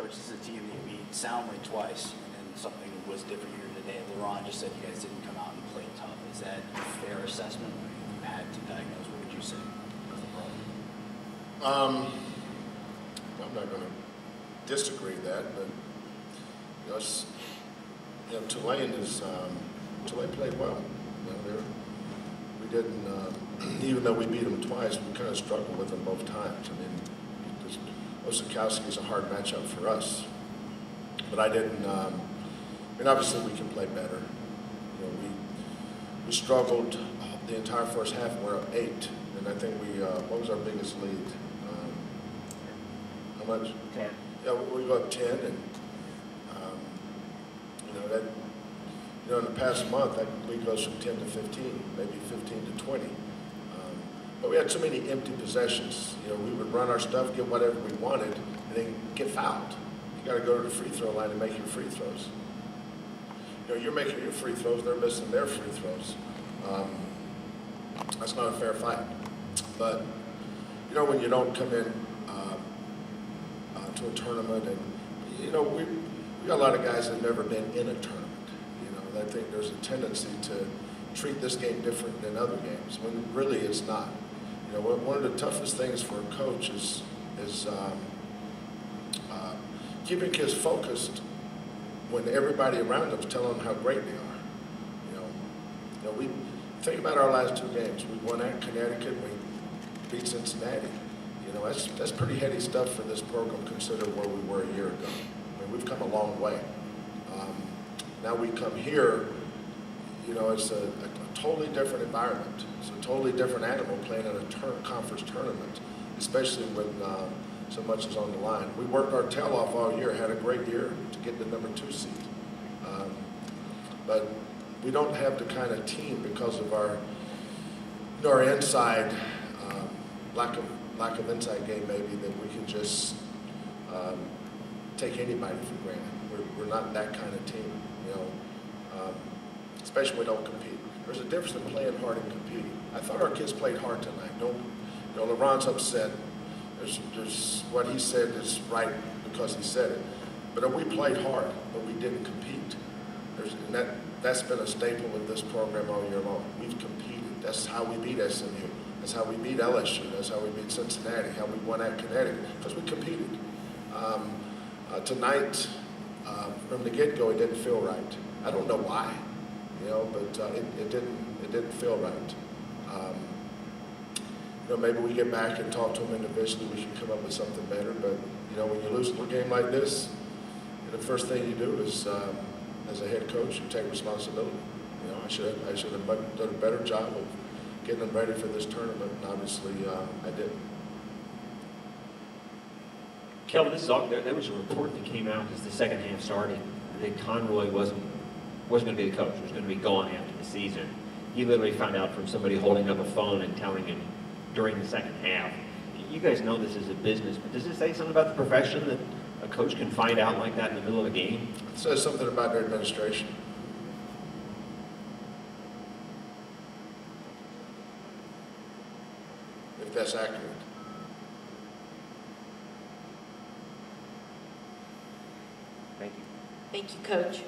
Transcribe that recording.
Coach, this is a team that you beat soundly twice, and then something was different here today. LeRon just said you guys didn't come out and play tough. Is that a fair assessment? If you had to diagnose, what would you say was the problem? I'm not going to disagree with that, but Tulane played well. We didn't, even though we beat them twice, we kind of struggled with them both times. I mean, Osakowski is a hard matchup for us, but I didn't. Obviously we can play better. We struggled the entire first half. We're up 8, and I think we. What was our biggest lead? How much? 10. Yeah, we go up 10, and in the past month, that lead goes from 10 to 15, maybe 15 to 20. But we had so many empty possessions. We would run our stuff, get whatever we wanted, and then get fouled. You got to go to the free throw line and make your free throws. You're making your free throws; they're missing their free throws. That's not a fair fight. But when you don't come in to a tournament, and we got a lot of guys that have never been in a tournament. I think there's a tendency to treat this game different than other games, when really it's not. One of the toughest things for a coach is keeping kids focused when everybody around them is telling them how great they are. We think about our last 2 games. We won at Connecticut, we beat Cincinnati. That's pretty heady stuff for this program, considering where we were a year ago. I mean, we've come a long way. Now we come here, it's a totally different environment. It's a totally different animal playing in a conference tournament, especially when so much is on the line. We worked our tail off all year, had a great year to get the number 2 seed. But we don't have the kind of team because of our inside, lack of inside game maybe, that we can just take anybody for granted. We're not that kind of team. Especially when we don't compete. There's a difference in playing hard and competing. I thought our kids played hard tonight. LeBron's upset. There's what he said is right because he said it. But we played hard, but we didn't compete. That's been a staple of this program all year long. We've competed. That's how we beat SMU. That's how we beat LSU. That's how we beat Cincinnati. How we won at Connecticut, because we competed. Tonight, from the get-go, it didn't feel right. I don't know why, but it didn't feel right. Maybe we get back and talk to them individually. We can come up with something better. But when you lose a game like this, the first thing you do is, as a head coach, you take responsibility. I should have done a better job of getting them ready for this tournament, and obviously I didn't. Kelvin, there was a report that came out as the second half started that Conroy wasn't going to be the coach, was going to be gone after the season. He literally found out from somebody holding up a phone and telling him during the second half. You guys know this is a business, but does it say something about the profession that a coach can find out like that in the middle of a game? It says something about their administration. If that's accurate. Thank you. Thank you, Coach.